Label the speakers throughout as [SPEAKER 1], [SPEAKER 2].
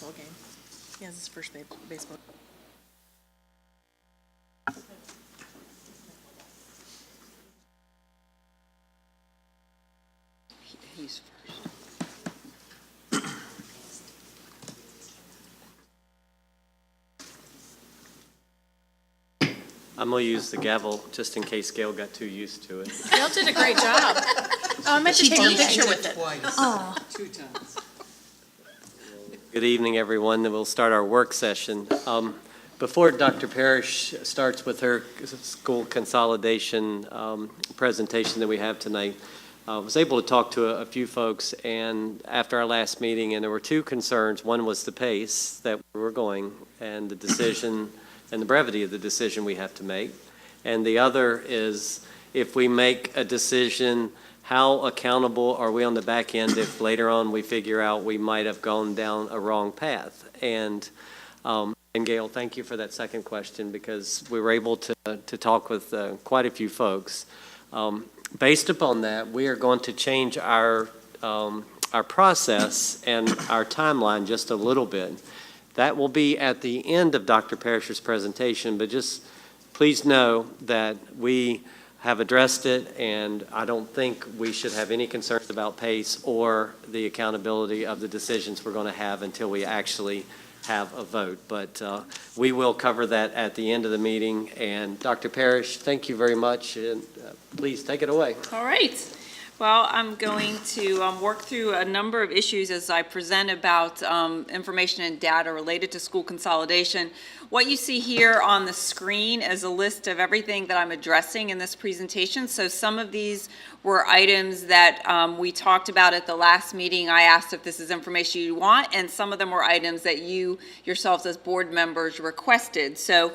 [SPEAKER 1] baseball game. He has his first baseball. He's first.
[SPEAKER 2] I'm going to use the gavel just in case Gail got too used to it.
[SPEAKER 1] Gail did a great job. Oh, I meant to take a picture with it. Oh.
[SPEAKER 3] 2 times.
[SPEAKER 2] Good evening, everyone. We'll start our work session. Before Dr. Parrish starts with her school consolidation presentation that we have tonight, I was able to talk to a few folks, and after our last meeting, and there were 2 concerns. One was the pace that we were going and the decision and the brevity of the decision we have to make. And the other is, if we make a decision, how accountable are we on the back end if later on we figure out we might have gone down a wrong path? And Gail, thank you for that second question, because we were able to talk with quite a few folks. Based upon that, we are going to change our process and our timeline just a little bit. That will be at the end of Dr. Parrish's presentation, but just please know that we have addressed it, and I don't think we should have any concerns about pace or the accountability of the decisions we're going to have until we actually have a vote. But we will cover that at the end of the meeting. And Dr. Parrish, thank you very much, and please take it away.
[SPEAKER 4] All right. Well, I'm going to work through a number of issues as I present about information and data related to school consolidation. What you see here on the screen is a list of everything that I'm addressing in this presentation. So some of these were items that we talked about at the last meeting. I asked if this is information you want, and some of them were items that you yourselves as board members requested. So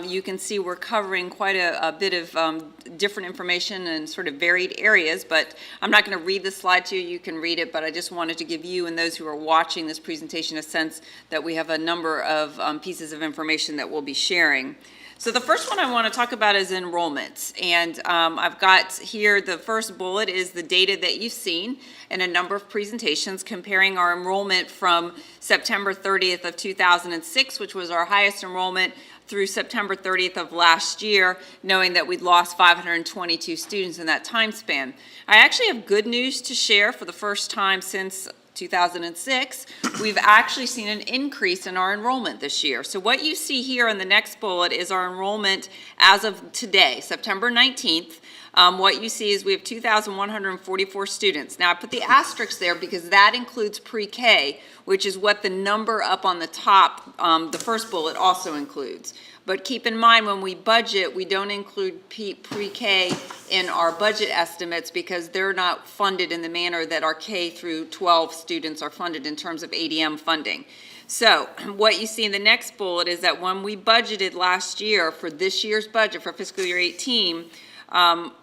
[SPEAKER 4] you can see we're covering quite a bit of different information and sort of varied areas, but I'm not going to read the slide to you. You can read it, but I just wanted to give you and those who are watching this presentation a sense that we have a number of pieces of information that we'll be sharing. So the first one I want to talk about is enrollment, and I've got here the first bullet is the data that you've seen in a number of presentations comparing our enrollment from September 30th of 2006, which was our highest enrollment, through September 30th of last year, knowing that we'd lost 522 students in that time span. I actually have good news to share. For the first time since 2006, we've actually seen an increase in our enrollment this year. So what you see here in the next bullet is our enrollment as of today, September 19th. What you see is we have 2,144 students. Now I put the asterisk there because that includes pre-K, which is what the number up on the top, the first bullet, also includes. But keep in mind, when we budget, we don't include pre-K in our budget estimates because they're not funded in the manner that our K through 12 students are funded in terms of ADM funding. So what you see in the next bullet is that when we budgeted last year for this year's budget for fiscal year 18,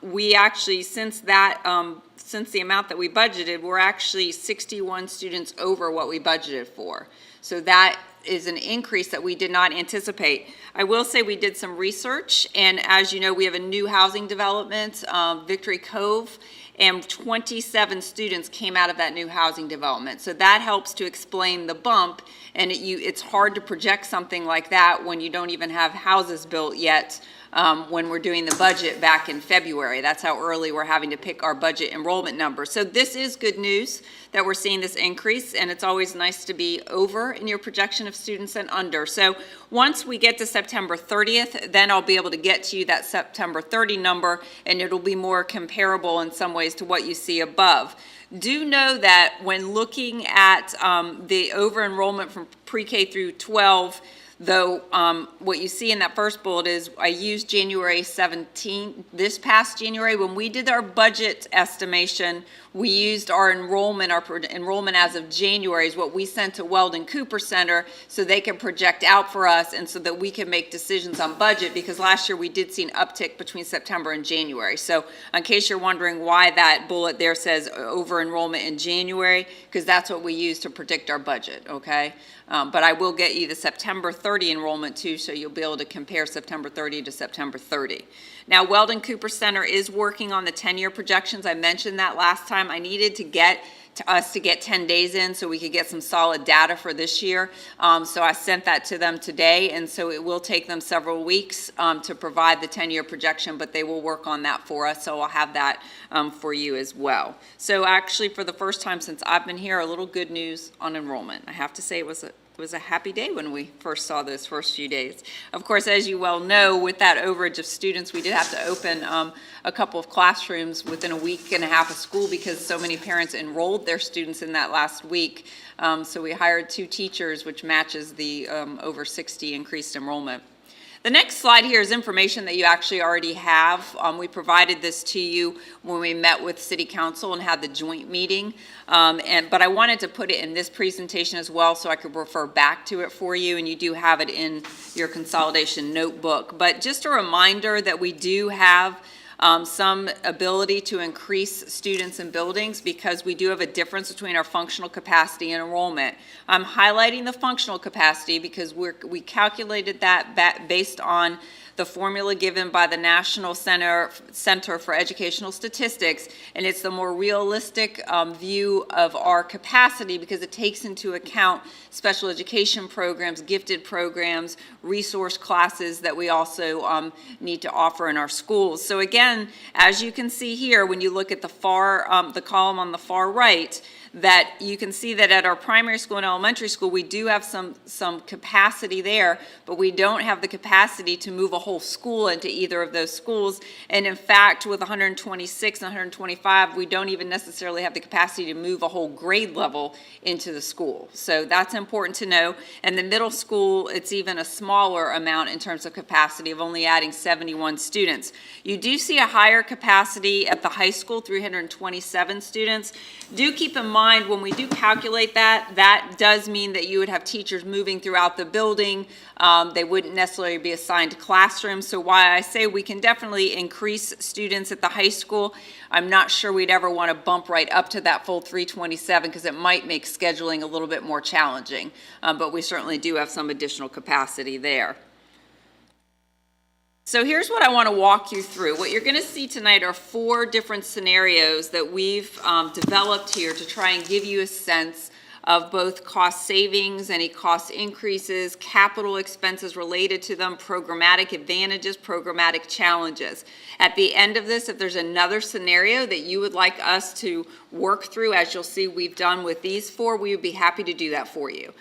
[SPEAKER 4] we actually, since the amount that we budgeted, we're actually 61 students over what we budgeted for. So that is an increase that we did not anticipate. I will say we did some research, and as you know, we have a new housing development, Victory Cove, and 27 students came out of that new housing development. So that helps to explain the bump, and it's hard to project something like that when you don't even have houses built yet. When we're doing the budget back in February. That's how early we're having to pick our budget enrollment number. So this is good news that we're seeing this increase, and it's always nice to be over in your projection of students and under. So once we get to September 30th, then I'll be able to get to you that September 30 number, and it'll be more comparable in some ways to what you see above. Do know that when looking at the over enrollment from pre-K through 12, though what you see in that first bullet is I used January 17, this past January. When we did our budget estimation, we used our enrollment as of January is what we sent to Weldon Cooper Center so they can project out for us and so that we can make decisions on budget, because last year we did see an uptick between September and January. So in case you're wondering why that bullet there says over enrollment in January, because that's what we use to predict our budget, okay? But I will get you the September 30 enrollment too, so you'll be able to compare September 30 to September 30. Now, Weldon Cooper Center is working on the 10-year projections. I mentioned that last time. I needed to get us to get 10 days in so we could get some solid data for this year. So I sent that to them today, and so it will take them several weeks to provide the 10-year projection, but they will work on that for us, so I'll have that for you as well. So actually, for the first time since I've been here, a little good news on enrollment. I have to say it was a happy day when we first saw those first few days. Of course, as you well know, with that overage of students, we did have to open a couple of classrooms within a week and a half of school because so many parents enrolled their students in that last week. So we hired 2 teachers, which matches the over 60 increased enrollment. The next slide here is information that you actually already have. We provided this to you when we met with City Council and had the joint meeting. But I wanted to put it in this presentation as well so I could refer back to it for you, and you do have it in your consolidation notebook. But just a reminder that we do have some ability to increase students in buildings because we do have a difference between our functional capacity and enrollment. I'm highlighting the functional capacity because we calculated that based on the formula given by the National Center for Educational Statistics, and it's the more realistic view of our capacity because it takes into account special education programs, gifted programs, resource classes that we also need to offer in our schools. So again, as you can see here, when you look at the column on the far right, that you can see that at our primary school and elementary school, we do have some capacity there, but we don't have the capacity to move a whole school into either of those schools. And in fact, with 126 and 125, we don't even necessarily have the capacity to move a whole grade level into the school. So that's important to know. And the middle school, it's even a smaller amount in terms of capacity of only adding 71 students. You do see a higher capacity at the high school, 327 students. Do keep in mind when we do calculate that, that does mean that you would have teachers moving throughout the building. They wouldn't necessarily be assigned classrooms. So why I say we can definitely increase students at the high school, I'm not sure we'd ever want to bump right up to that full 327 because it might make scheduling a little bit more challenging. But we certainly do have some additional capacity there. So here's what I want to walk you through. What you're going to see tonight are 4 different scenarios that we've developed here to try and give you a sense of both cost savings, any cost increases, capital expenses related to them, programmatic advantages, programmatic challenges. At the end of this, if there's another scenario that you would like us to work through, as you'll see we've done with these 4, we would be happy to do that for you.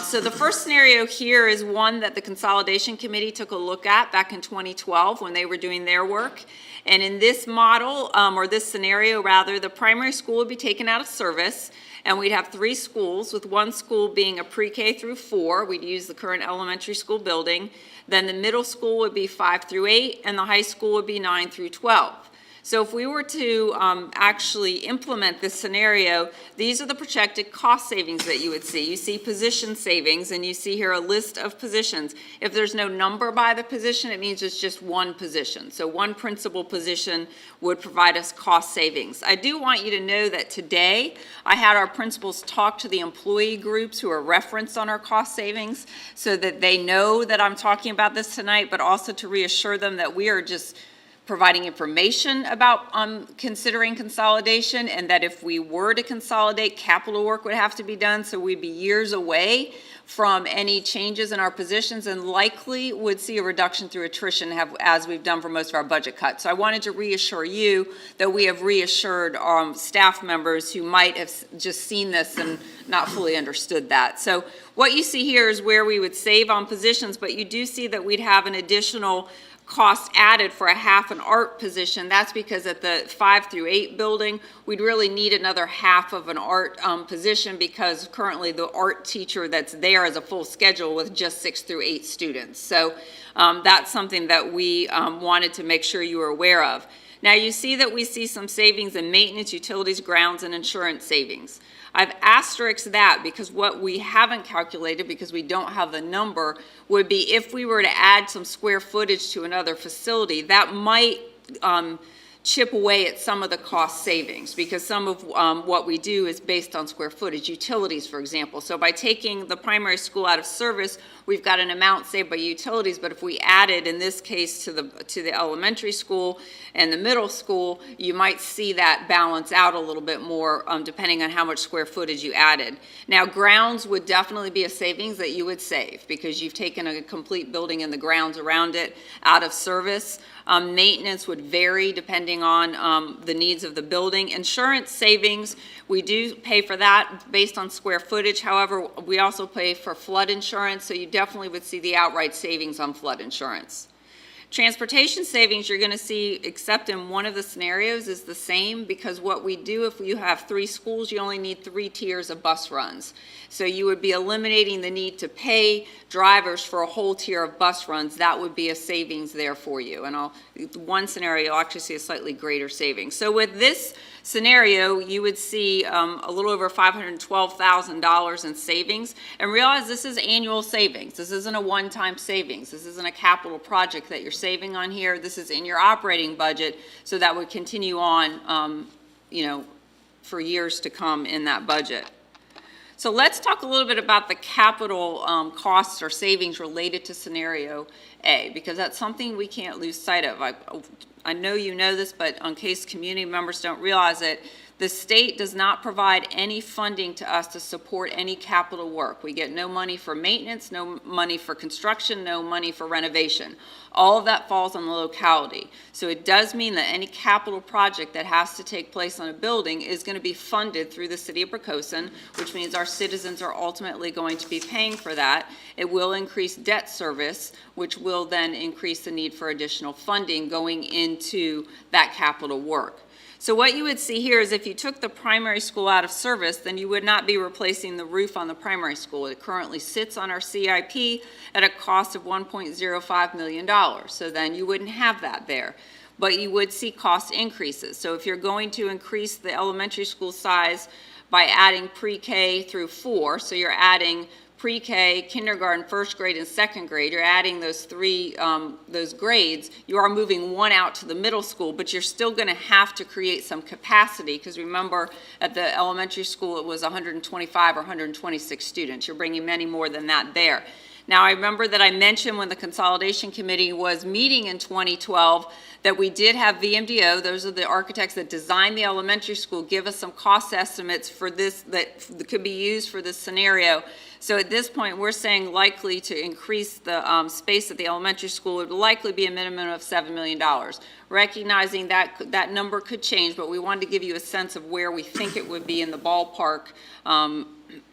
[SPEAKER 4] So the first scenario here is one that the Consolidation Committee took a look at back in 2012 when they were doing their work. And in this model, or this scenario rather, the primary school would be taken out of service, and we'd have 3 schools, with one school being a pre-K through 4. We'd use the current elementary school building. Then the middle school would be 5 through 8, and the high school would be 9 through 12. So if we were to actually implement this scenario, these are the projected cost savings that you would see. You see position savings, and you see here a list of positions. If there's no number by the position, it means it's just one position. So one principal position would provide us cost savings. I do want you to know that today I had our principals talk to the employee groups who are referenced on our cost savings so that they know that I'm talking about this tonight, but also to reassure them that we are just providing information about considering consolidation, and that if we were to consolidate, capital work would have to be done, so we'd be years away from any changes in our positions and likely would see a reduction through attrition as we've done for most of our budget cuts. So I wanted to reassure you that we have reassured staff members who might have just seen this and not fully understood that. So what you see here is where we would save on positions, but you do see that we'd have an additional cost added for a half an art position. That's because at the 5 through 8 building, we'd really need another half of an art position because currently the art teacher that's there is a full schedule with just 6 through 8 students. So that's something that we wanted to make sure you were aware of. Now you see that we see some savings in maintenance, utilities, grounds, and insurance savings. I've asterisked that because what we haven't calculated, because we don't have the number, would be if we were to add some square footage to another facility, that might chip away at some of the cost savings, because some of what we do is based on square footage, utilities, for example. So by taking the primary school out of service, we've got an amount saved by utilities, but if we added, in this case, to the elementary school and the middle school, you might see that balance out a little bit more, depending on how much square footage you added. Now, grounds would definitely be a savings that you would save, because you've taken a complete building and the grounds around it out of service. Maintenance would vary depending on the needs of the building. Insurance savings, we do pay for that based on square footage. However, we also pay for flood insurance, so you definitely would see the outright savings on flood insurance. Transportation savings you're going to see, except in one of the scenarios, is the same, because what we do, if you have 3 schools, you only need 3 tiers of bus runs. So you would be eliminating the need to pay drivers for a whole tier of bus runs. That would be a savings there for you. And one scenario, you'll actually see a slightly greater savings. So with this scenario, you would see a little over $512,000 in savings. And realize this is annual savings. This isn't a one-time savings. This isn't a capital project that you're saving on here. This is in your operating budget, so that would continue on, for years to come in that budget. So let's talk a little bit about the capital costs or savings related to scenario A, because that's something we can't lose sight of. I know you know this, but in case community members don't realize it, the state does not provide any funding to us to support any capital work. We get no money for maintenance, no money for construction, no money for renovation. All of that falls on the locality. So it does mean that any capital project that has to take place on a building is going to be funded through the city of Poquoson, which means our citizens are ultimately going to be paying for that. It will increase debt service, which will then increase the need for additional funding going into that capital work. So what you would see here is if you took the primary school out of service, then you would not be replacing the roof on the primary school. It currently sits on our CIP at a cost of $1.05 million. So then you wouldn't have that there. But you would see cost increases. So if you're going to increase the elementary school size by adding pre-K through 4, so you're adding pre-K, kindergarten, first grade, and second grade, you're adding those those grades, you are moving one out to the middle school, but you're still going to have to create some capacity, because remember, at the elementary school, it was 125 or 126 students. You're bringing many more than that there. Now, I remember that I mentioned when the Consolidation Committee was meeting in 2012 that we did have VMDO, those are the architects that designed the elementary school, give us some cost estimates for this that could be used for this scenario. So at this point, we're saying likely to increase the space at the elementary school would likely be a minimum of $7 million. Recognizing that number could change, but we wanted to give you a sense of where we think it would be in the ballpark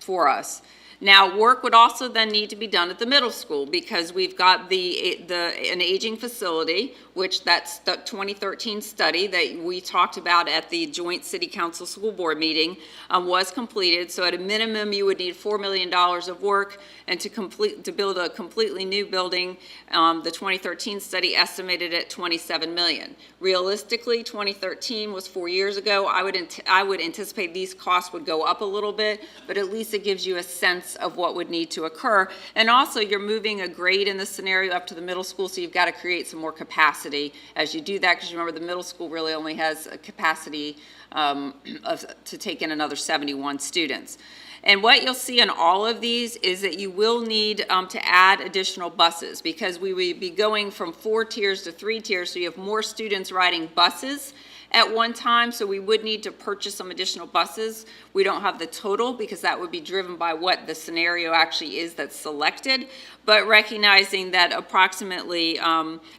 [SPEAKER 4] for us. Now, work would also then need to be done at the middle school, because we've got an aging facility, which that's the 2013 study that we talked about at the joint city council school board meeting was completed. So at a minimum, you would need $4 million of work, and to build a completely new building, the 2013 study estimated at $27 million. Realistically, 2013 was 4 years ago. I would anticipate these costs would go up a little bit, but at least it gives you a sense of what would need to occur. And also, you're moving a grade in this scenario up to the middle school, so you've got to create some more capacity as you do that, because remember, the middle school really only has a capacity to take in another 71 students. And what you'll see in all of these is that you will need to add additional buses, because we will be going from 4 tiers to 3 tiers, so you have more students riding buses at one time, so we would need to purchase some additional buses. We don't have the total, because that would be driven by what the scenario actually is that's selected, but recognizing that approximately,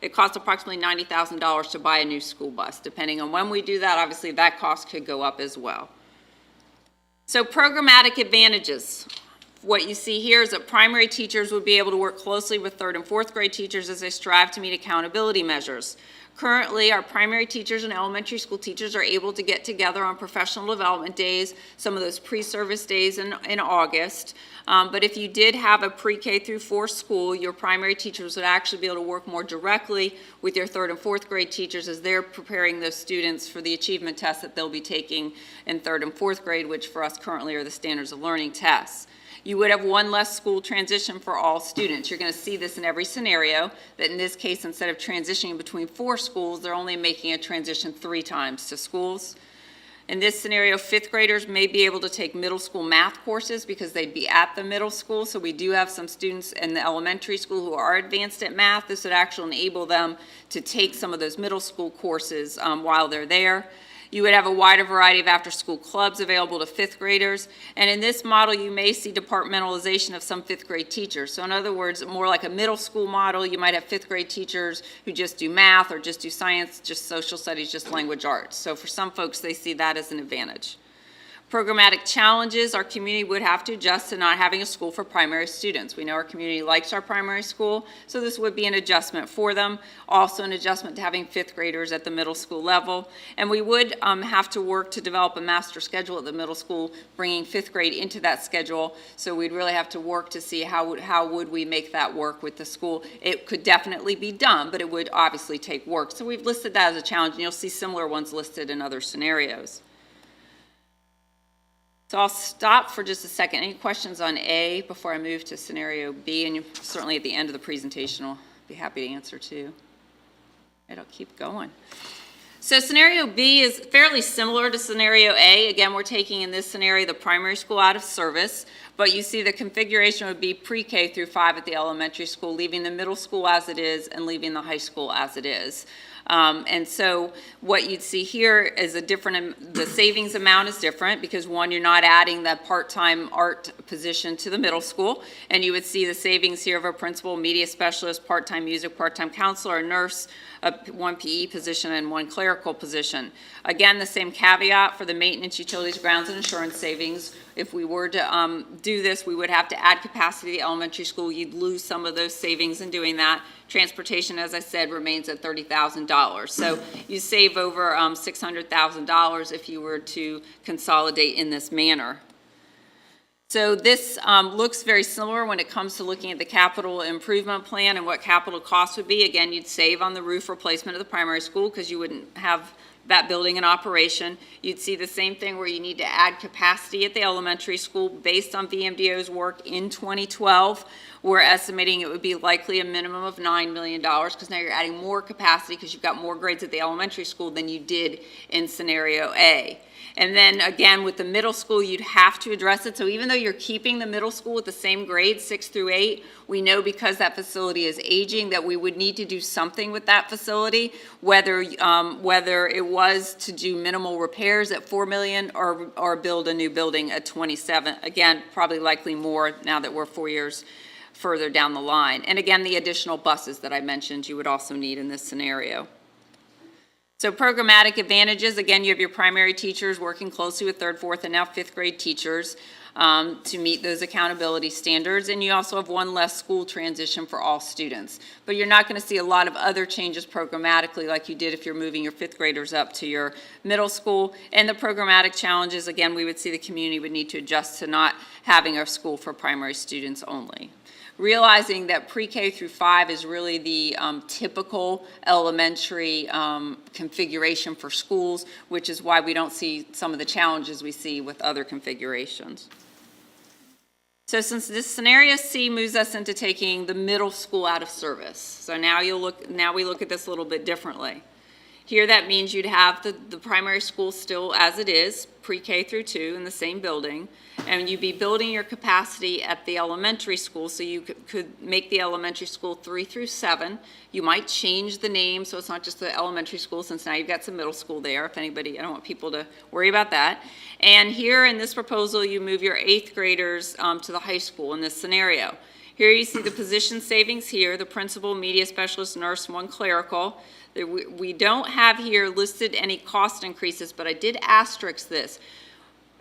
[SPEAKER 4] it costs approximately $90,000 to buy a new school bus. Depending on when we do that, obviously that cost could go up as well. So programmatic advantages. What you see here is that primary teachers would be able to work closely with 3rd and 4th grade teachers as they strive to meet accountability measures. Currently, our primary teachers and elementary school teachers are able to get together on professional development days, some of those pre-service days in August. But if you did have a pre-K through 4 school, your primary teachers would actually be able to work more directly with your 3rd and 4th grade teachers as they're preparing those students for the achievement tests that they'll be taking in 3rd and 4th grade, which for us currently are the standards of learning tests. You would have one less school transition for all students. You're going to see this in every scenario, that in this case, instead of transitioning between 4 schools, they're only making a transition 3 times to schools. In this scenario, fifth graders may be able to take middle school math courses because they'd be at the middle school. So we do have some students in the elementary school who are advanced at math. This would actually enable them to take some of those middle school courses while they're there. You would have a wider variety of after-school clubs available to fifth graders. And in this model, you may see departmentalization of some fifth grade teachers. So in other words, more like a middle school model, you might have fifth grade teachers who just do math or just do science, just social studies, just language arts. So for some folks, they see that as an advantage. Programmatic challenges, our community would have to adjust to not having a school for primary students. We know our community likes our primary school, so this would be an adjustment for them. Also an adjustment to having fifth graders at the middle school level. And we would have to work to develop a master schedule at the middle school, bringing fifth grade into that schedule. So we'd really have to work to see how would we make that work with the school. It could definitely be done, but it would obviously take work. So we've listed that as a challenge, and you'll see similar ones listed in other scenarios. So I'll stop for just a second. Any questions on A before I move to scenario B? And certainly at the end of the presentation, I'll be happy to answer too. It'll keep going. So scenario B is fairly similar to scenario A. Again, we're taking in this scenario the primary school out of service, but you see the configuration would be pre-K through 5 at the elementary school, leaving the middle school as it is and leaving the high school as it is. And so what you'd see here is the savings amount is different because one, you're not adding the part-time art position to the middle school, and you would see the savings here of a principal, media specialist, part-time music, part-time counselor, a nurse, one PE position, and one clerical position. Again, the same caveat for the maintenance, utilities, grounds, and insurance savings. If we were to do this, we would have to add capacity to the elementary school. You'd lose some of those savings in doing that. Transportation, as I said, remains at $30,000. So you save over $600,000 if you were to consolidate in this manner. So this looks very similar when it comes to looking at the capital improvement plan and what capital costs would be. Again, you'd save on the roof replacement of the primary school because you wouldn't have that building in operation. You'd see the same thing where you need to add capacity at the elementary school based on VMDO's work in 2012. We're estimating it would be likely a minimum of $9 million because now you're adding more capacity because you've got more grades at the elementary school than you did in scenario A. And then again, with the middle school, you'd have to address it. So even though you're keeping the middle school with the same grades, 6 through 8, we know because that facility is aging that we would need to do something with that facility, whether it was to do minimal repairs at $4 million or build a new building at 27. Again, probably likely more now that we're 4 years further down the line. And again, the additional buses that I mentioned you would also need in this scenario. So programmatic advantages, again, you have your primary teachers working closely with third, fourth, and now fifth grade teachers to meet those accountability standards. And you also have one less school transition for all students. But you're not going to see a lot of other changes programmatically like you did if you're moving your fifth graders up to your middle school. And the programmatic challenges, again, we would see the community would need to adjust to not having a school for primary students only. Realizing that pre-K through 5 is really the typical elementary configuration for schools, which is why we don't see some of the challenges we see with other configurations. So since this scenario C moves us into taking the middle school out of service, so now we look at this a little bit differently. Here that means you'd have the primary school still as it is, pre-K through 2 in the same building, and you'd be building your capacity at the elementary school, so you could make the elementary school 3 through 7. You might change the name so it's not just the elementary school, since now you've got some middle school there. If anybody, I don't want people to worry about that. And here in this proposal, you move your 8th graders to the high school in this scenario. Here you see the position savings here, the principal, media specialist, nurse, one clerical. We don't have here listed any cost increases, but I did asterisk this.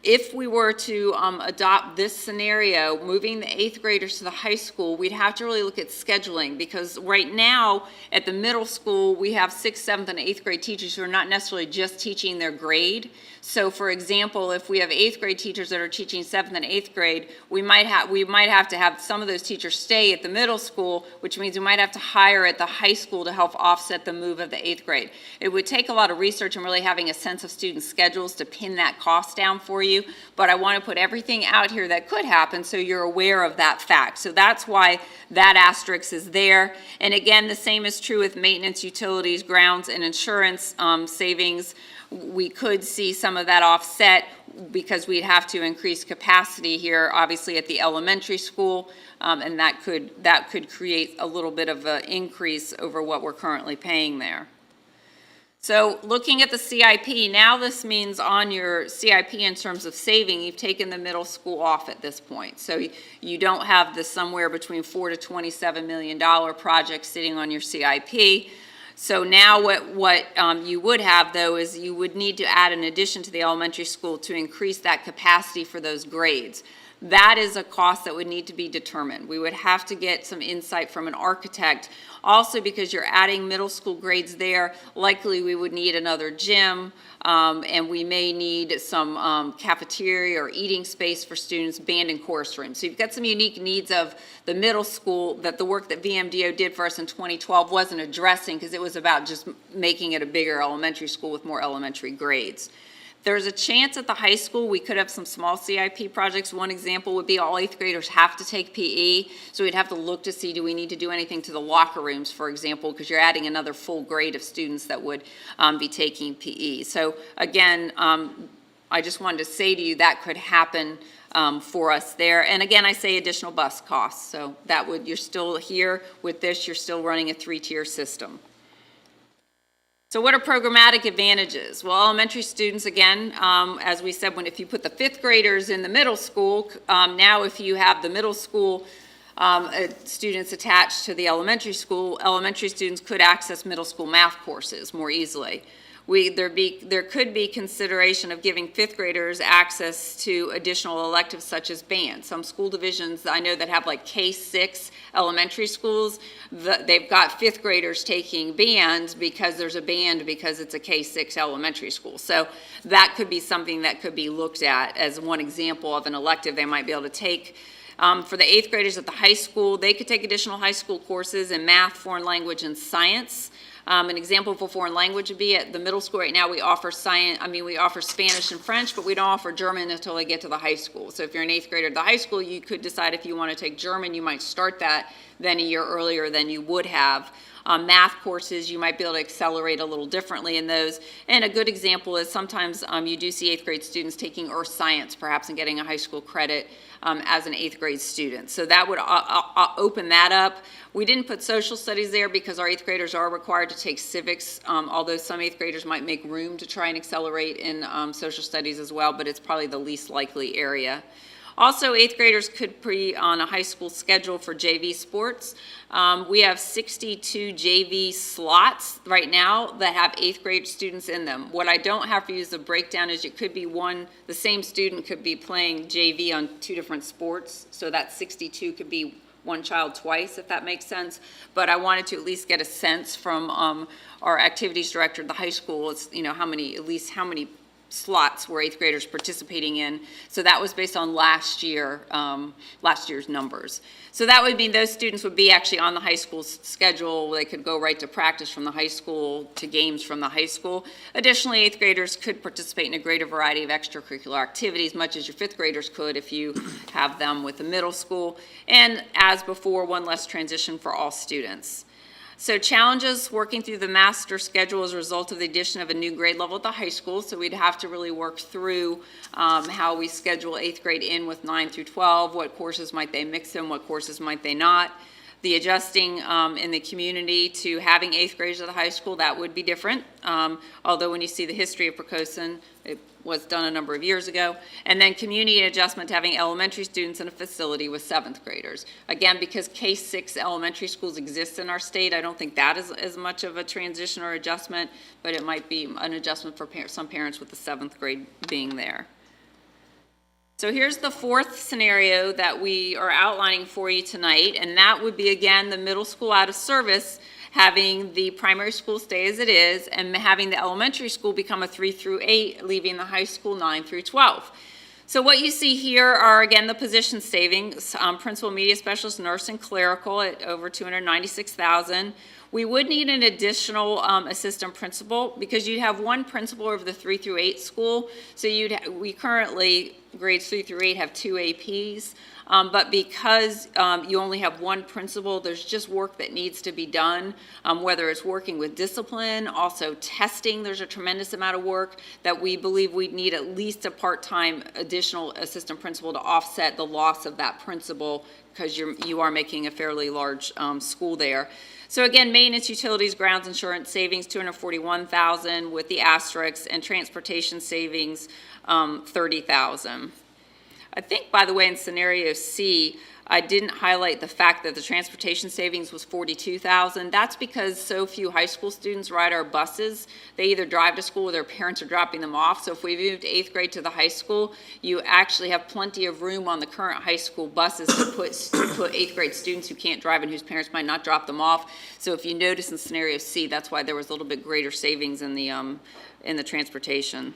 [SPEAKER 4] If we were to adopt this scenario, moving the 8th graders to the high school, we'd have to really look at scheduling, because right now at the middle school, we have 6th, 7th, and 8th grade teachers who are not necessarily just teaching their grade. So for example, if we have 8th grade teachers that are teaching 7th and 8th grade, we might have to have some of those teachers stay at the middle school, which means we might have to hire at the high school to help offset the move of the 8th grade. It would take a lot of research and really having a sense of student schedules to pin that cost down for you, but I want to put everything out here that could happen so you're aware of that fact. So that's why that asterisk is there. And again, the same is true with maintenance, utilities, grounds, and insurance savings. we could see some of that offset because we'd have to increase capacity here, obviously at the elementary school, and that could create a little bit of an increase over what we're currently paying there. So looking at the CIP, now this means on your CIP in terms of saving, you've taken the middle school off at this point. So you don't have the somewhere between $4 to $27 million project sitting on your CIP. So now what you would have, though, is you would need to add an addition to the elementary school to increase that capacity for those grades. That is a cost that would need to be determined. We would have to get some insight from an architect. Also, because you're adding middle school grades there, likely we would need another gym, and we may need some cafeteria or eating space for students, band and chorus rooms. So you've got some unique needs of the middle school that the work that VMDO did for us in 2012 wasn't addressing, because it was about just making it a bigger elementary school with more elementary grades. There's a chance at the high school we could have some small CIP projects. One example would be all 8th graders have to take PE, so we'd have to look to see, do we need to do anything to the locker rooms, for example, because you're adding another full grade of students that would be taking PE. So again, I just wanted to say to you that could happen for us there. And again, I say additional bus costs. So that would, you're still here with this, you're still running a 3-tier system. So what are programmatic advantages? Well, elementary students, again, as we said, if you put the 5th graders in the middle school, now if you have the middle school students attached to the elementary students could access middle school math courses more easily. There could be consideration of giving 5th graders access to additional electives such as band. Some school divisions I know that have like K-6 elementary schools, they've got 5th graders taking band because there's a band because it's a K-6 elementary school. So that could be something that could be looked at as one example of an elective they might be able to take. For the 8th graders at the high school, they could take additional high school courses in math, foreign language, and science. An example for foreign language would be at the middle school right now we offer we offer Spanish and French, but we don't offer German until they get to the high school. So if you're an 8th grader at the high school, you could decide if you want to take German, you might start that then a year earlier than you would have. Math courses, you might be able to accelerate a little differently in those. And a good example is sometimes you do see 8th grade students taking earth science perhaps and getting a high school credit as an 8th grade student. So that would open that up. We didn't put social studies there because our 8th graders are required to take civics, although some 8th graders might make room to try and accelerate in social studies as well, but it's probably the least likely area. Also, 8th graders could be on a high school schedule for JV sports. We have 62 JV slots right now that have 8th grade students in them. What I don't have for you is the breakdown is it could be the same student could be playing JV on 2 different sports, so that 62 could be one child twice, if that makes sense. But I wanted to at least get a sense from our activities director at the high school, how many slots were 8th graders participating in. So that was based on last year's numbers. So that would mean those students would be actually on the high school schedule. They could go right to practice from the high school to games from the high school. Additionally, 8th graders could participate in a greater variety of extracurricular activities, much as your 5th graders could if you have them with the middle school. And as before, one less transition for all students. So challenges working through the master schedule as a result of the addition of a new grade level at the high school. So we'd have to really work through how we schedule 8th grade in with 9 through 12. What courses might they mix in? What courses might they not? The adjusting in the community to having 8th graders at the high school, that would be different. Although when you see the history of Poquoson, it was done a number of years ago. And then community adjustment to having elementary students in a facility with 7th graders. Again, because K-6 elementary schools exist in our state, I don't think that is as much of a transition or adjustment, but it might be an adjustment for some parents with the 7th grade being there. So here's the 4th scenario that we are outlining for you tonight, and that would be, again, the middle school out of service, having the primary school stay as it is, and having the elementary school become a 3 through 8, leaving the high school 9 through 12. So what you see here are, again, the position savings, principal media specialist, nurse, and clerical at over $296,000. We would need an additional assistant principal because you'd have one principal over the 3 through 8 school. So we currently grades 3 through 8 have 2 APs. But because you only have one principal, there's just work that needs to be done, whether it's working with discipline, also testing. There's a tremendous amount of work that we believe we'd need at least a part-time additional assistant principal to offset the loss of that principal, because you are making a fairly large school there. So again, maintenance, utilities, grounds, insurance savings, $241,000 with the asterisks, and transportation savings, $30,000. I think, by the way, in scenario C, I didn't highlight the fact that the transportation savings was $42,000. That's because so few high school students ride our buses. They either drive to school or their parents are dropping them off. So if we moved 8th grade to the high school, you actually have plenty of room on the current high school buses to put 8th grade students who can't drive and whose parents might not drop them off. So if you notice in scenario C, that's why there was a little bit greater savings in the transportation.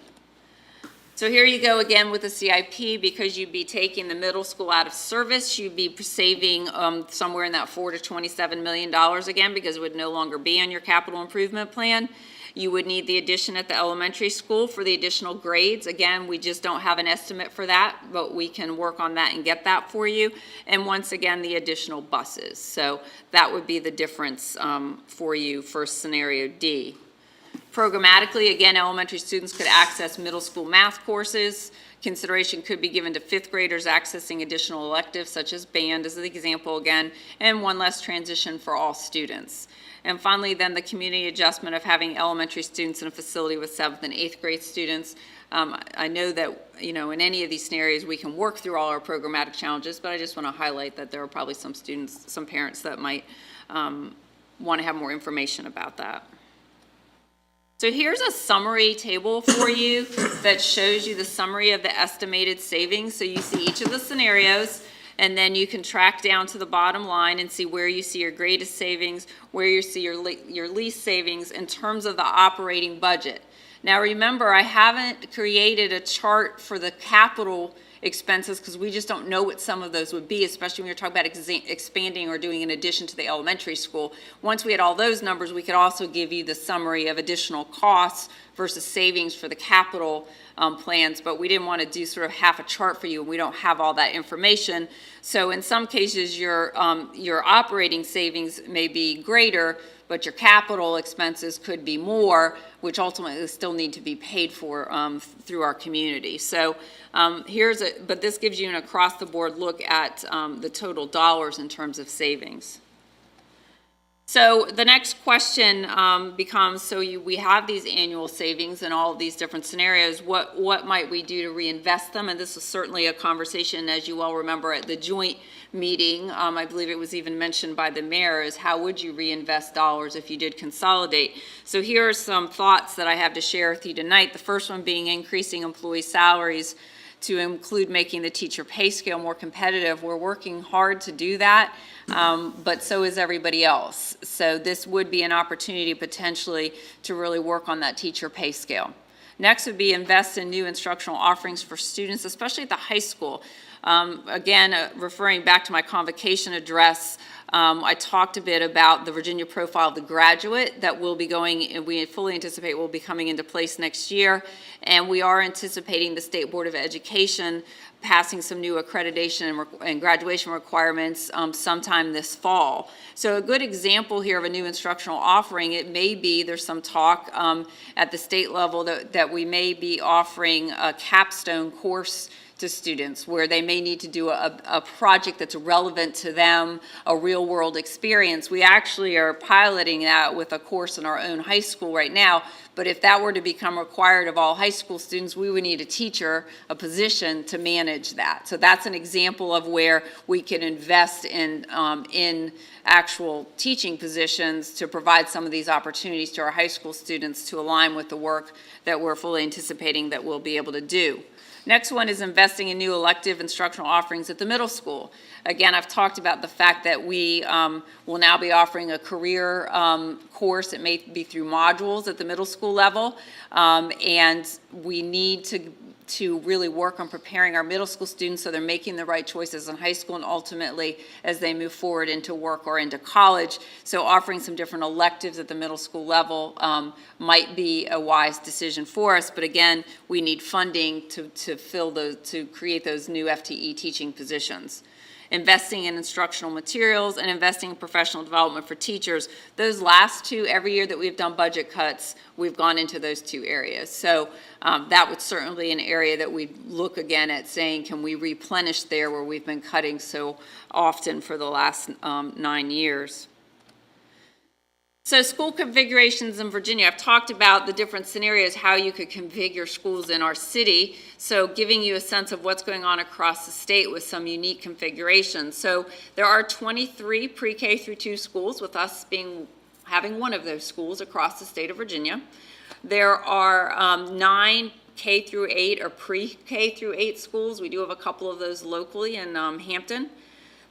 [SPEAKER 4] So here you go again with the CIP. Because you'd be taking the middle school out of service, you'd be saving somewhere in that $4 to $27 million again, because it would no longer be on your capital improvement plan. You would need the addition at the elementary school for the additional grades. Again, we just don't have an estimate for that, but we can work on that and get that for you. And once again, the additional buses. So that would be the difference for you for scenario D. Programmatically, again, elementary students could access middle school math courses. Consideration could be given to 5th graders accessing additional electives such as band as the example again, and one less transition for all students. And finally, then the community adjustment of having elementary students in a facility with 7th and 8th grade students. I know that, in any of these scenarios, we can work through all our programmatic challenges, but I just want to highlight that there are probably some students, some parents that might want to have more information about that. So here's a summary table for you that shows you the summary of the estimated savings. So you see each of the scenarios, and then you can track down to the bottom line and see where you see your greatest savings, where you see your least savings in terms of the operating budget. Now remember, I haven't created a chart for the capital expenses because we just don't know what some of those would be, especially when you're talking about expanding or doing an addition to the elementary school. Once we had all those numbers, we could also give you the summary of additional costs versus savings for the capital plans, but we didn't want to do sort of half a chart for you, and we don't have all that information. So in some cases, your operating savings may be greater, but your capital expenses could be more, which ultimately still need to be paid for through our community. So but this gives you an across-the-board look at the total dollars in terms of savings. So the next question becomes, we have these annual savings in all of these different scenarios. What might we do to reinvest them? And this was certainly a conversation, as you all remember, at the joint meeting. I believe it was even mentioned by the mayor, is how would you reinvest dollars if you did consolidate? So here are some thoughts that I have to share with you tonight. The first one being increasing employee salaries to include making the teacher pay scale more competitive. We're working hard to do that, but so is everybody else. So this would be an opportunity potentially to really work on that teacher pay scale. Next would be invest in new instructional offerings for students, especially at the high school. Again, referring back to my convocation address, I talked a bit about the Virginia profile of the graduate that will be going, we fully anticipate will be coming into place next year, and we are anticipating the State Board of Education passing some new accreditation and graduation requirements sometime this fall. So a good example here of a new instructional offering, it may be, there's some talk at the state level that we may be offering a capstone course to students where they may need to do a project that's relevant to them, a real world experience. We actually are piloting that with a course in our own high school right now, but if that were to become required of all high school students, we would need a teacher, a position to manage that. So that's an example of where we can invest in actual teaching positions to provide some of these opportunities to our high school students to align with the work that we're fully anticipating that we'll be able to do. Next one is investing in new elective instructional offerings at the middle school. Again, I've talked about the fact that we will now be offering a career course. It may be through modules at the middle school. school level, and we need to really work on preparing our middle school students so they're making the right choices in high school and ultimately as they move forward into work or into college. So offering some different electives at the middle school level might be a wise decision for us, but again, we need funding to fill those, to create those new FTE teaching positions. Investing in instructional materials and investing in professional development for teachers. Those last two, every year that we've done budget cuts, we've gone into those two areas. So that would certainly be an area that we look again at saying, can we replenish there where we've been cutting so often for the last 9 years. So school configurations in Virginia, I've talked about the different scenarios, how you could configure schools in our city. So giving you a sense of what's going on across the state with some unique configurations. So there are 23 pre-K through 2 schools, with us having one of those schools across the state of Virginia. There are 9 K through 8 or pre-K through 8 schools. We do have a couple of those locally in Hampton.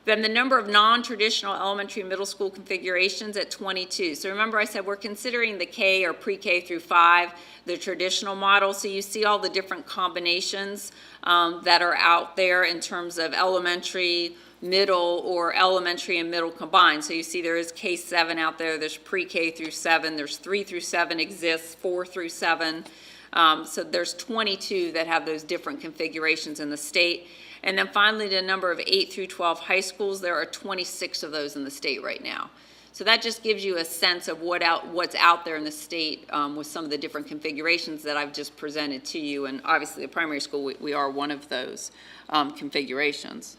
[SPEAKER 4] Then the number of non-traditional elementary and middle school configurations at 22. So remember I said we're considering the K or pre-K through 5, the traditional model. So you see all the different combinations that are out there in terms of elementary, middle, or elementary and middle combined. So you see there is K-7 out there, there's pre-K through 7, there's 3 through 7 exists, 4 through 7. So there's 22 that have those different configurations in the state. And then finally, the number of 8 through 12 high schools, there are 26 of those in the state right now. So that just gives you a sense of what's out there in the state with some of the different configurations that I've just presented to you. And obviously, the primary school, we are one of those configurations.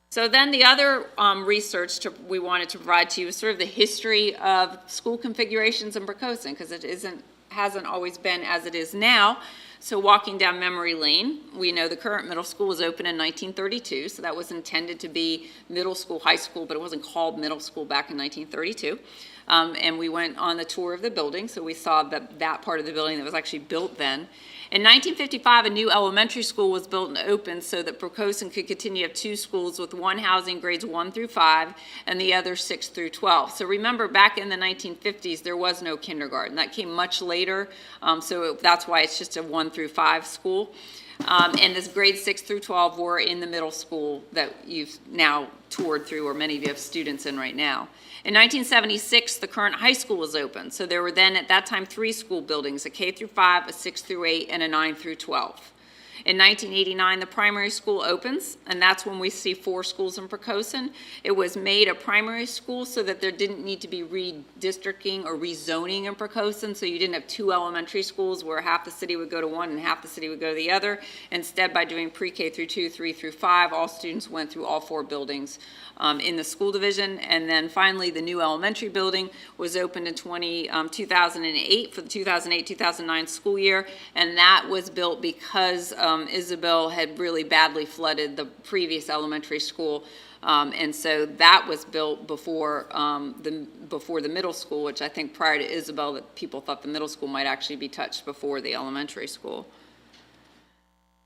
[SPEAKER 4] So then the other research we wanted to provide to you is sort of the history of school configurations in Poquoson, because it hasn't always been as it is now. So walking down memory lane, we know the current middle school was opened in 1932, so that was intended to be middle school, high school, but it wasn't called middle school back in 1932. And we went on the tour of the building, so we saw that part of the building that was actually built then. In 1955, a new elementary school was built and opened so that Poquoson could continue to have 2 schools with one housing grades 1 through 5 and the other 6 through 12. So remember, back in the 1950s, there was no kindergarten. That came much later, that's why it's just a 1 through 5 school. And this grades 6 through 12 were in the middle school that you've now toured through, or many of you have students in right now. In 1976, the current high school was opened. So there were then at that time 3 school buildings, a K through 5, a 6 through 8, and a 9 through 12. In 1989, the primary school opens, and that's when we see 4 schools in Poquoson. It was made a primary school so that there didn't need to be redistricting or rezoning in Poquoson, so you didn't have 2 elementary schools where half the city would go to one and half the city would go to the other. Instead, by doing pre-K through 2, 3 through 5, all students went through all 4 buildings in the school division. And then finally, the new elementary building was opened in 2008 for the 2008-2009 school year, and that was built because Isabel had really badly flooded the previous elementary school, and so that was built before the middle school, which I think prior to Isabel that people thought the middle school might actually be touched before the elementary school.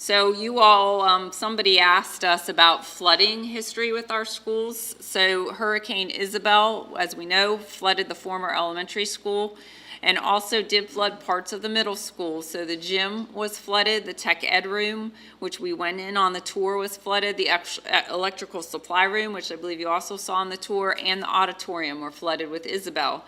[SPEAKER 4] So you all, somebody asked us about flooding history with our schools. So Hurricane Isabel, as we know, flooded the former elementary school and also did flood parts of the middle school. So the gym was flooded, the tech ed room, which we went in on the tour, was flooded, the electrical supply room, which I believe you also saw on the tour, and the auditorium were flooded with Isabel.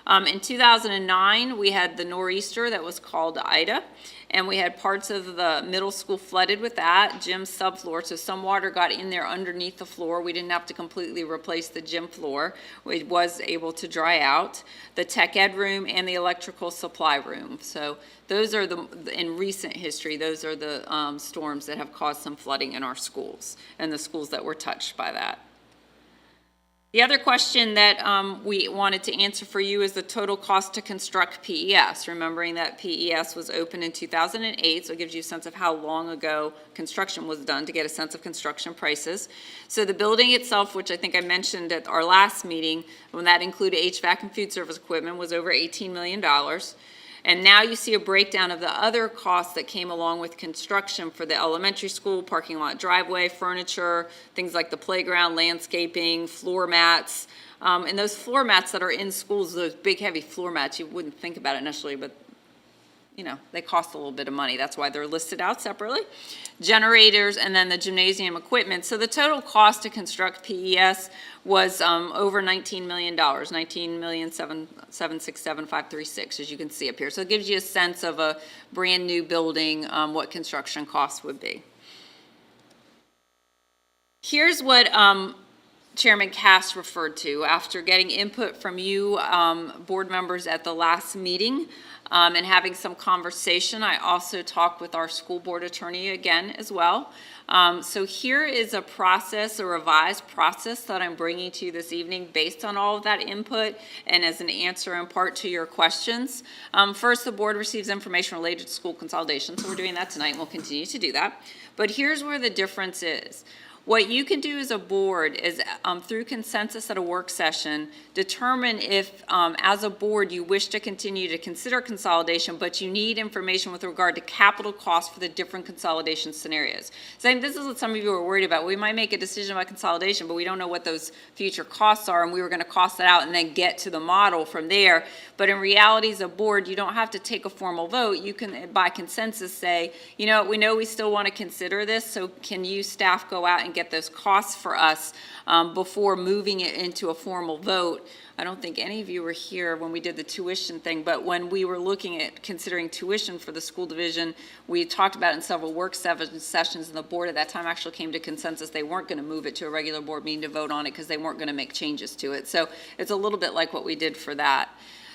[SPEAKER 4] In 2009, we had the nor'easter that was called Ida, and we had parts of the middle school flooded with that, gym subfloor, so some water got in there underneath the floor. We didn't have to completely replace the gym floor. It was able to dry out. The tech ed room and the electrical supply room. So those are in recent history, those are the storms that have caused some flooding in our schools and the schools that were touched by that. The other question that we wanted to answer for you is the total cost to construct PES, remembering that PES was opened in 2008, so it gives you a sense of how long ago construction was done to get a sense of construction prices. So the building itself, which I think I mentioned at our last meeting, when that included HVAC and food service equipment, was over $18 million. And now you see a breakdown of the other costs that came along with construction for the elementary school, parking lot, driveway, furniture, things like the playground, landscaping, floor mats. And those floor mats that are in schools, those big heavy floor mats, you wouldn't think about it initially, but you know, they cost a little bit of money. That's why they're listed out separately. Generators, and then the gymnasium equipment. So the total cost to construct PES was over $19 million, $19,767,536, as you can see up here. So it gives you a sense of a brand new building, what construction costs would be. Here's what Chairman Cass referred to after getting input from you board members at the last meeting. And having some conversation. I also talked with our school board attorney again as well. So here is a process, a revised process that I'm bringing to you this evening based on all of that input and as an answer in part to your questions. First, the board receives information related to school consolidation, so we're doing that tonight and we'll continue to do that. But here's where the difference is. What you can do as a board is, through consensus at a work session, determine if, as a board, you wish to continue to consider consolidation, but you need information with regard to capital costs for the different consolidation scenarios. So I think this is what some of you are worried about. We might make a decision about consolidation, but we don't know what those future costs are, and we were going to cost that out and then get to the model from there. But in reality, as a board, you don't have to take a formal vote. You can, by consensus, say, you know, we still want to consider this, so can you staff go out and get those costs for us before moving it into a formal vote. I don't think any of you were here when we did the tuition thing, but when we were looking at considering tuition for the school division, we talked about it in several work sessions, and the board at that time actually came to consensus they weren't going to move it to a regular board meeting to vote on it because they weren't going to make changes to it. So it's a little bit like what we did for that.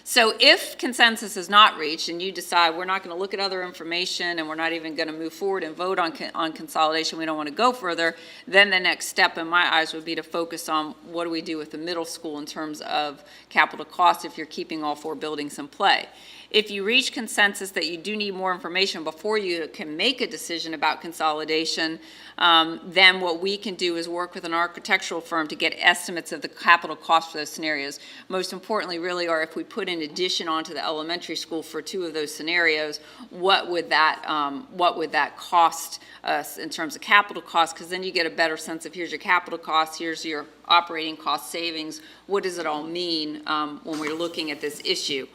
[SPEAKER 4] So if consensus is not reached and you decide we're not going to look at other information and we're not even going to move forward and vote on consolidation, we don't want to go further, then the next step in my eyes would be to focus on what do we do with the middle school in terms of capital costs if you're keeping all 4 buildings in play. If you reach consensus that you do need more information before you can make a decision about consolidation, then what we can do is work with an architectural firm to get estimates of the capital cost for those scenarios. Most importantly, really, are if we put an addition onto the elementary school for 2 of those scenarios, what would that cost us in terms of capital costs? Because then you get a better sense of here's your capital costs, here's your operating cost savings. What does it all mean when we're looking at this issue?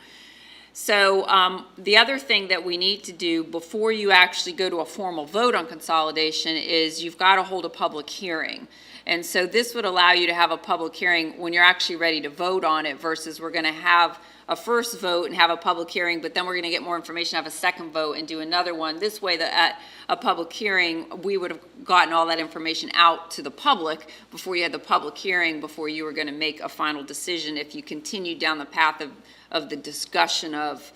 [SPEAKER 4] So the other thing that we need to do before you actually go to a formal vote on consolidation is you've got to hold a public hearing. And so this would allow you to have a public hearing when you're actually ready to vote on it versus we're going to have a first vote and have a public hearing, but then we're going to get more information, have a second vote and do another one. This way, at a public hearing, we would have gotten all that information out to the public before you had the public hearing, before you were going to make a final decision if you continued down the path of the discussion of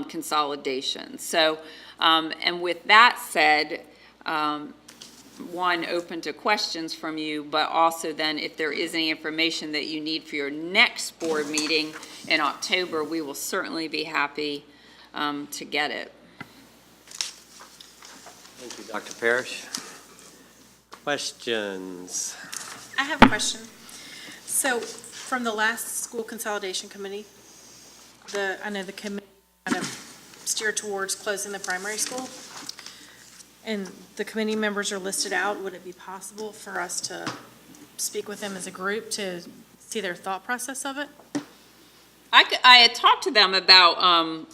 [SPEAKER 4] consolidation. So, and with that said, one, open to questions from you, but also then if there is any information that you need for your next board meeting in October, we will certainly be happy to get it.
[SPEAKER 2] Thank you, Dr. Parrish. Questions?
[SPEAKER 1] I have a question. So from the last school consolidation committee, I know the committee kind of steered towards closing the primary school, and the committee members are listed out. Would it be possible for us to speak with them as a group to see their thought process of it?
[SPEAKER 4] I had talked to them about,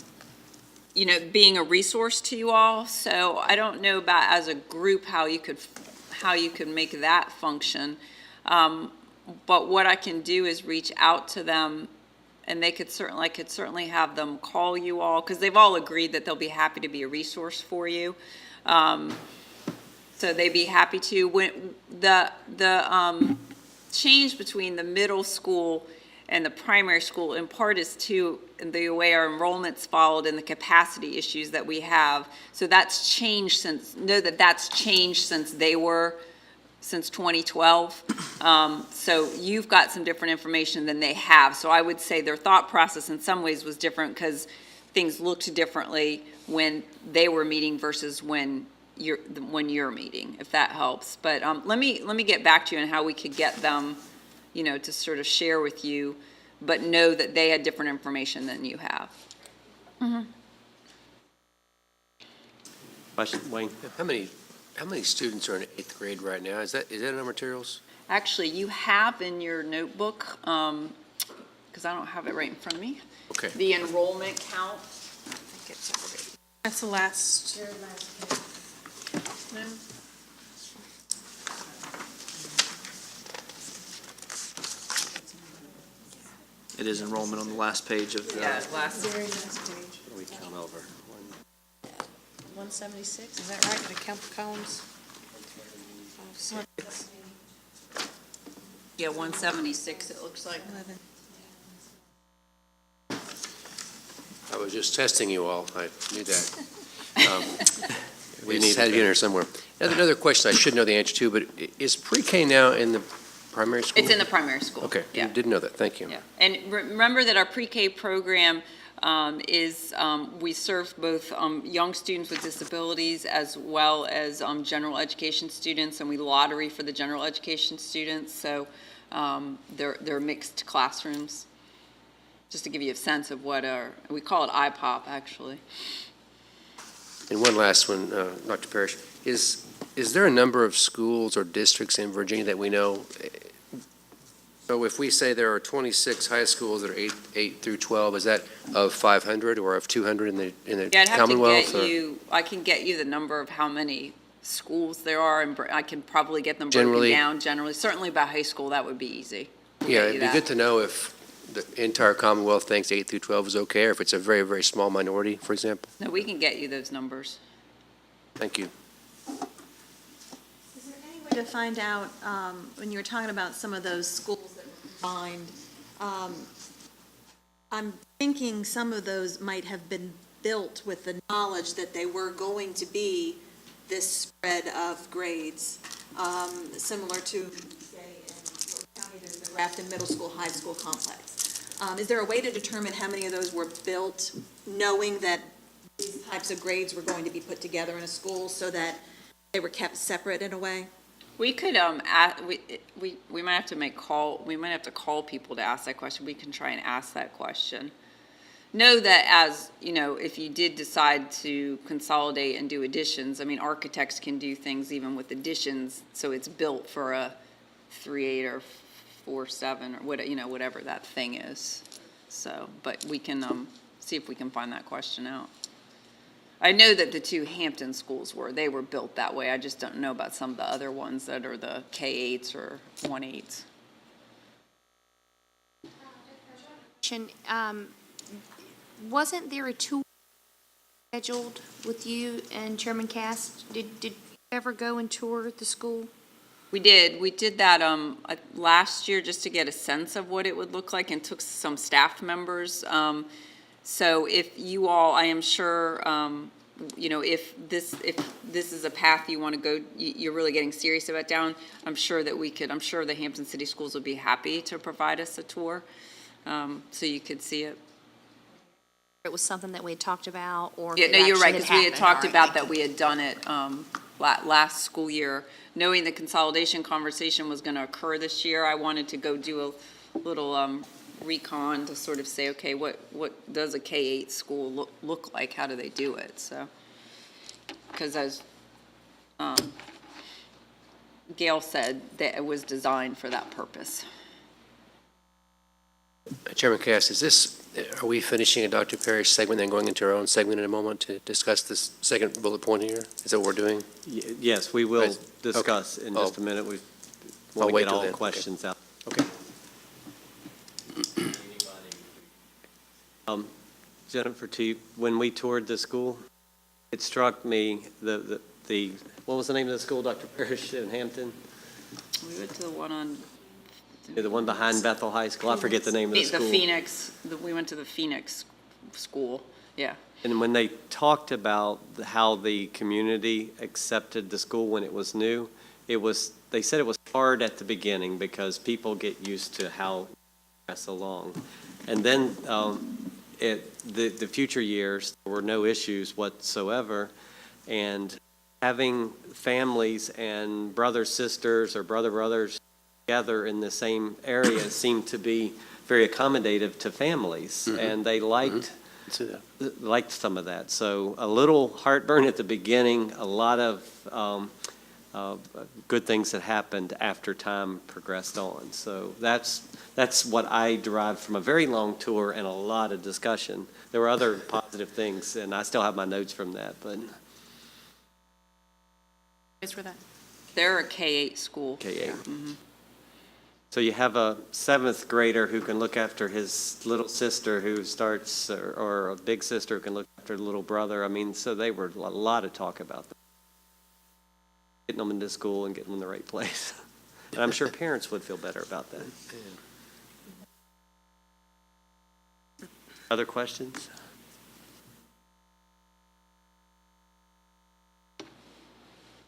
[SPEAKER 4] being a resource to you all. So I don't know about as a group how you could make that function. But what I can do is reach out to them, and I could certainly have them call you all because they've all agreed that they'll be happy to be a resource for you. So they'd be happy to. When the change between the middle school and the primary school in part is to the way our enrollment's followed and the capacity issues that we have. So that's changed since 2012. So you've got some different information than they have. So I would say their thought process in some ways was different because things looked differently when they were meeting versus when you're meeting, if that helps. But let me get back to you on how we could get them, to sort of share with you, but know that they had different information than you have.
[SPEAKER 1] Mm-hmm.
[SPEAKER 2] Question, Wayne?
[SPEAKER 3] How many students are in 8th grade right now? Is that in our materials?
[SPEAKER 4] Actually, you have in your notebook, because I don't have it right in front of me,
[SPEAKER 3] Okay.
[SPEAKER 4] the enrollment count. I think it's over there.
[SPEAKER 1] That's the last. No?
[SPEAKER 5] It is enrollment on the last page of the.
[SPEAKER 4] Yeah, last.
[SPEAKER 6] Very last page,
[SPEAKER 2] We count over.
[SPEAKER 6] 176, is that right? The count columns?
[SPEAKER 4] Yeah, 176, it looks like.
[SPEAKER 6] 11.
[SPEAKER 3] I was just testing you all. I knew that.
[SPEAKER 2] We
[SPEAKER 3] We
[SPEAKER 2] need
[SPEAKER 3] just had
[SPEAKER 2] to
[SPEAKER 3] it in there somewhere. Another question I should know the answer to, but is pre-K now in the primary school?
[SPEAKER 4] It's in the primary school.
[SPEAKER 3] Okay,
[SPEAKER 4] Yeah.
[SPEAKER 3] didn't know that. Thank you.
[SPEAKER 4] Yeah, and remember that our pre-K program we serve both young students with disabilities as well as general education students, and we lottery for the general education students, so they're mixed classrooms. Just to give you a sense of what we call it IPOP, actually.
[SPEAKER 3] And one last one, Dr. Parrish, is there a number of schools or districts in Virginia that we know? So if we say there are 26 high schools that are 8 through 12, is that of 500 or of 200 in the
[SPEAKER 4] Yeah, I'd have to
[SPEAKER 3] Commonwealth?
[SPEAKER 4] get you, I can get you the number of how many schools there are, and I can probably get them broken
[SPEAKER 3] Generally-
[SPEAKER 4] down generally. Certainly by high school, that would be easy. We'll
[SPEAKER 3] Yeah,
[SPEAKER 4] get you
[SPEAKER 3] it'd be
[SPEAKER 4] that.
[SPEAKER 3] good to know if the entire Commonwealth thinks 8 through 12 is okay, or if it's a very, very small minority, for example.
[SPEAKER 4] No, we can get you those numbers.
[SPEAKER 3] Thank you.
[SPEAKER 7] Is there any way to find out, when you were talking about some of those schools that were combined, I'm thinking some of those might have been built with the knowledge that they were going to be this spread of grades, similar to, say, in York County, there's the Grafton Middle School, High School complex. Is there a way to determine how many of those were built knowing that these types of grades were going to be put together in a school so that they were kept separate in a way?
[SPEAKER 4] We could, we might have to we might have to call people to ask that question. We can try and ask that question. Know that as, if you did decide to consolidate and do additions, I mean, architects can do things even with additions, so it's built for a 3.8 or 4.7 or whatever that thing is. So, but we can see if we can find that question out. I know that the two Hampton schools they were built that way. I just don't know about some of the other ones that are the K-8s or 1.8s.
[SPEAKER 8] Wasn't there a tour scheduled with you and Chairman Cass? Did you ever go and tour the school?
[SPEAKER 4] We did that last year just to get a sense of what it would look like, and took some staff members. So if you all, I am sure, if this is a path you want to go, you're really getting serious about down, I'm sure the Hampton City Schools would be happy to provide us a tour, so you could see it.
[SPEAKER 8] It was something that we had talked about, or?
[SPEAKER 4] Yeah,
[SPEAKER 8] if
[SPEAKER 4] no,
[SPEAKER 8] it
[SPEAKER 4] you're right,
[SPEAKER 8] actually
[SPEAKER 4] because we had
[SPEAKER 8] happened.
[SPEAKER 4] talked
[SPEAKER 8] All
[SPEAKER 4] about
[SPEAKER 8] right,
[SPEAKER 4] that, we had done it last school year. Knowing the consolidation conversation was going to occur this year, I wanted to go do a little recon to sort of say, okay, what does a K-8 school look like? How do they do it? So, because as Gail said, that it was designed for that purpose.
[SPEAKER 3] Chairman Cass, are we finishing a Dr. Parrish segment and then going into our own segment in a moment to discuss this second bullet point here? Is that what we're doing?
[SPEAKER 2] Yes, we will
[SPEAKER 3] Right.
[SPEAKER 2] discuss in just a minute. We
[SPEAKER 3] I'll
[SPEAKER 2] want to
[SPEAKER 3] wait
[SPEAKER 2] get
[SPEAKER 3] till
[SPEAKER 2] all
[SPEAKER 3] then.
[SPEAKER 2] questions out. Okay. Jennifer, when we toured the school, it struck me, what was the name of the school, Dr. Parrish, in Hampton?
[SPEAKER 4] We went to the one on
[SPEAKER 2] The one behind Bethel High School? I forget the name of the
[SPEAKER 4] the
[SPEAKER 2] school.
[SPEAKER 4] Phoenix. We went to the Phoenix school. Yeah.
[SPEAKER 2] And when they talked about how the community accepted the school when it was new, they said it was hard at the beginning because people get used to how it progress along. And then the future years, there were no issues whatsoever. And having families and brothers, sisters, or brothers together in the same area seemed to be very accommodative to families. And they liked
[SPEAKER 3] See that?
[SPEAKER 2] liked some of that. So a little heartburn at the beginning, a lot of good things that happened after time progressed on. So that's what I derived from a very long tour and a lot of discussion. There were other positive things, and I still have my notes from that, but
[SPEAKER 1] Thanks for that.
[SPEAKER 4] They're a K-8 school.
[SPEAKER 2] K-8. So you have a 7th grader who can look after his little sister who starts, or a big sister who can look after the little brother. I mean, so they were a lot of talk about that. Getting them into school and getting them in the right place. And I'm sure parents would feel better about that. Other questions?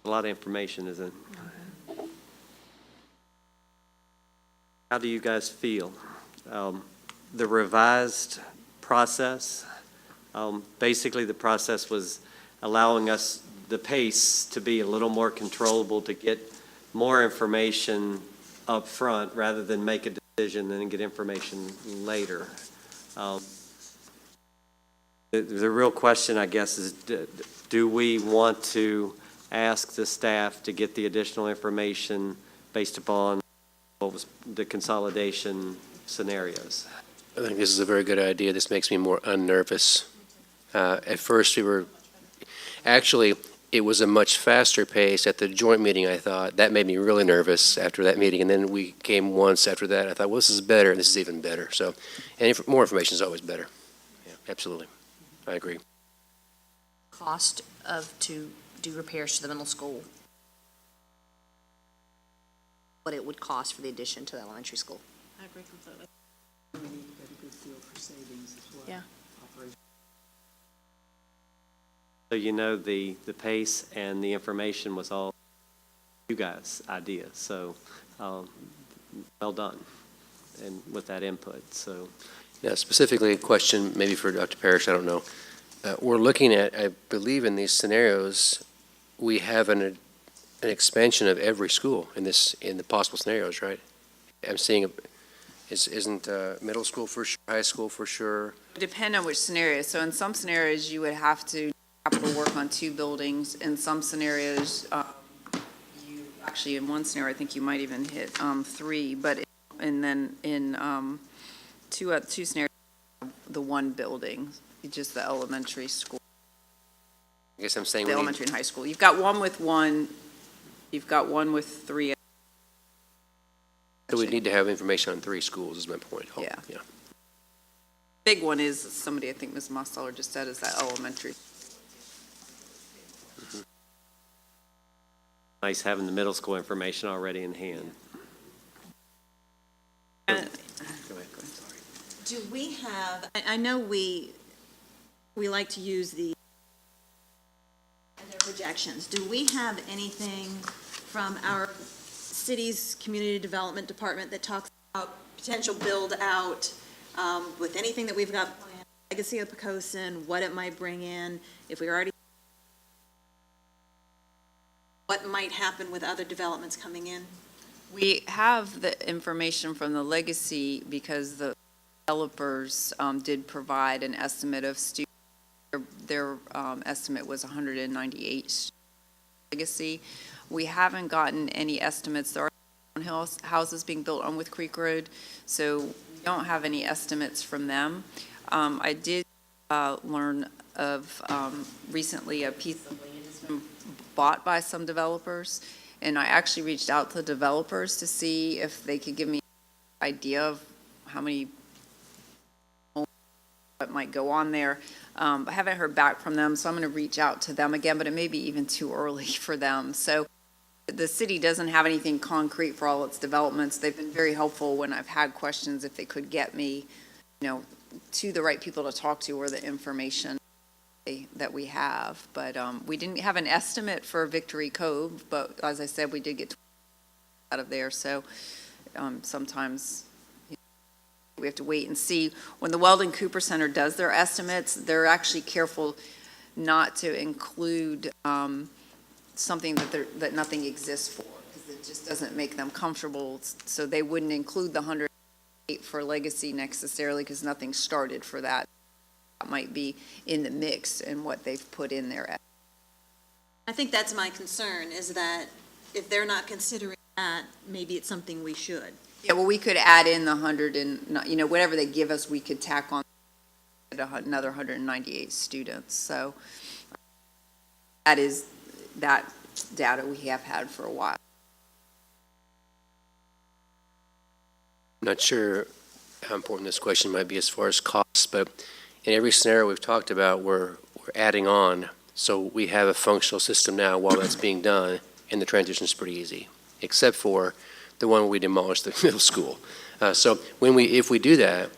[SPEAKER 2] A lot of information, isn't it? How do you guys feel? The revised process, basically the process was allowing us the pace to be a little more controllable, to get more information up front rather than make a decision and then get information later. The real question, I guess, is do we want to ask the staff to get the additional information based upon what was the consolidation scenarios?
[SPEAKER 3] I think this is a very good idea. This makes me more unnervous. At first, actually, it was a much faster pace at the joint meeting, I thought. That made me really nervous after that meeting. And then we came once after that. I thought, well, this is better, and this is even better. So, and more information is always better. Yeah, absolutely. I agree.
[SPEAKER 9] Cost to do repairs to the middle school, what it would cost for the addition to the elementary school.
[SPEAKER 1] I agree completely.
[SPEAKER 6] We need to get a good feel for savings as well.
[SPEAKER 1] Yeah.
[SPEAKER 2] So you know the pace and the information was all you guys' idea. So well done, and with that input. So
[SPEAKER 3] Now, specifically a question maybe for Dr. Parrish, I don't know. We're looking at, I believe in these scenarios, we have an expansion of every school in the possible scenarios, right? I'm seeing, isn't middle school for sure, high school for sure?
[SPEAKER 4] Depend on which scenario. So in some scenarios, you would have to capital work on 2 buildings. In some scenarios, you actually, in one scenario, I think you might even hit 3. And then in two scenarios, the 1 building, just the elementary school,
[SPEAKER 3] I guess I'm saying
[SPEAKER 4] the
[SPEAKER 3] we need,
[SPEAKER 4] elementary and high school. You've got one with 1. You've got one with 3.
[SPEAKER 3] so we need to have information on 3 schools is my point.
[SPEAKER 4] Yeah.
[SPEAKER 3] Yeah.
[SPEAKER 4] Big one is somebody, I think Ms. Mosteller just said, is that elementary.
[SPEAKER 2] nice having the middle school information already in hand.
[SPEAKER 4] Go ahead.
[SPEAKER 3] Sorry.
[SPEAKER 7] Do we have, I know we like to use the projections. Do we have anything from our city's community development department that talks about potential build out with anything that we've got planned, legacy of Poquoson, what it might bring in, if we already, what might happen with other developments coming in?
[SPEAKER 4] We have the information from the legacy because the developers did provide an estimate of students. Their estimate was 198 legacy. We haven't gotten any estimates. There are houses being built on With Creek Road, so we don't have any estimates from them. I did learn of recently a piece of land has been bought by some developers, and I actually reached out to the developers to see if they could give me an idea of how many homes that might go on there. I haven't heard back from them, so I'm going to reach out to them again, but it may be even too early for them. So the city doesn't have anything concrete for all its developments. They've been very helpful when I've had questions if they could get me, to the right people to talk to or the information that we have. But we didn't have an estimate for Victory Cove, but as I said, we did get out of there. So sometimes we have to wait and see. When the Weldon Cooper Center does their estimates, they're actually careful not to include something that nothing exists for, because it just doesn't make them comfortable. So they wouldn't include the 108 for legacy necessarily, because nothing started for that. that might be in the mix and what they've put in there.
[SPEAKER 7] I think that's my concern, is that if they're not considering that, maybe it's something we should.
[SPEAKER 4] Yeah, well, we could add in the 100 and, whatever they give us, we could tack on another 198 students. So that is that data we have had for a while.
[SPEAKER 3] I'm not sure how important this question might be as far as costs, but in every scenario we've talked about, we're adding on. So we have a functional system now while that's being done, and the transition is pretty easy, except for the one where we demolished the middle school. So if we do that,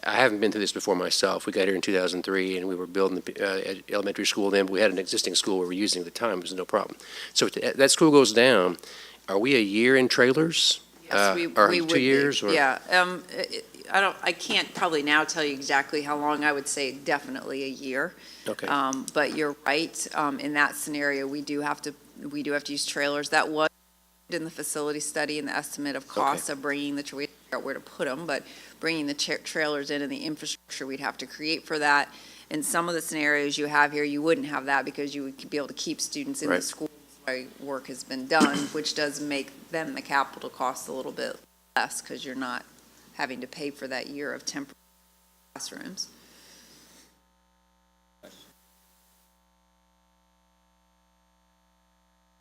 [SPEAKER 3] I haven't been through this before myself. We got here in 2003, and we were building the elementary school then, but we had an existing school we were using at the time. It was no problem. So if that school goes down, are we a year in trailers?
[SPEAKER 4] Yes,
[SPEAKER 3] Or
[SPEAKER 4] we would
[SPEAKER 3] 2
[SPEAKER 4] be.
[SPEAKER 3] years? Or?
[SPEAKER 4] Yeah, I can't probably now tell you exactly how long. I would say definitely a year.
[SPEAKER 3] Okay.
[SPEAKER 4] But you're right, in that scenario, we do have to use trailers. That was in the facility study and the estimate of costs of bringing we figure out where to put them, but bringing the trailers in and the infrastructure we'd have to create for that. In some of the scenarios you have here, you wouldn't have that because you would be able to keep students in the school while work has been done, which does make then the capital cost a little bit less because you're not having to pay for that year of temporary classrooms.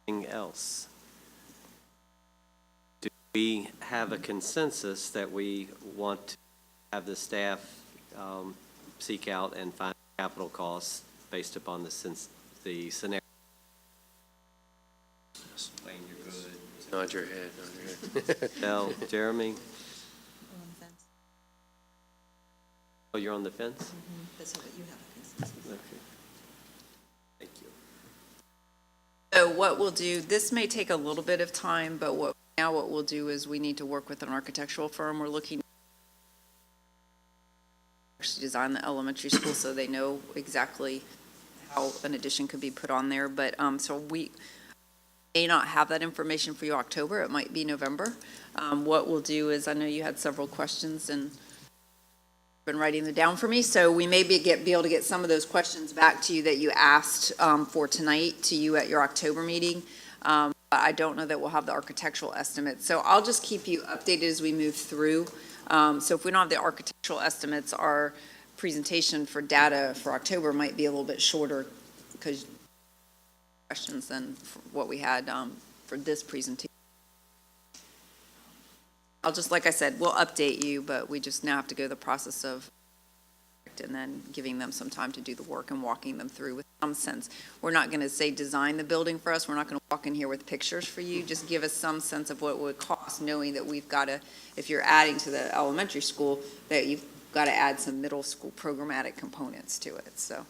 [SPEAKER 2] Anything else? Do we have a consensus that we want to have the staff seek out and find capital costs based upon the scenario? Wayne, you're good.
[SPEAKER 3] Nod your head, nod your head.
[SPEAKER 2] No, Jeremy? Oh, you're on the fence?
[SPEAKER 7] That's what you have a consensus.
[SPEAKER 2] Okay. Thank you.
[SPEAKER 4] So what we'll do, this may take a little bit of time, but what we'll do is we need to work with an architectural firm. We're looking to actually design the elementary school so they know exactly how an addition could be put on there. But so we may not have that information for you October. It might be November. What we'll do is, I know you had several questions and been writing them down for me, so we may be able to get some of those questions back to you that you asked for tonight to you at your October meeting. I don't know that we'll have the architectural estimates, so I'll just keep you updated as we move through. So if we don't have the architectural estimates, our presentation for data for October might be a little bit shorter because questions than what we had for this presentation. I'll just, like I said, we'll update you, but we just now have to go the process of and then giving them some time to do the work and walking them through with some sense. We're not going to say design the building for us. We're not going to walk in here with pictures for you. Just give us some sense of what it would cost, knowing that we've got to, if you're adding to the elementary school, that you've got to add some middle school programmatic components to it. So.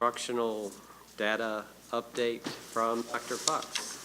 [SPEAKER 2] Instructional data update from Dr. Fox.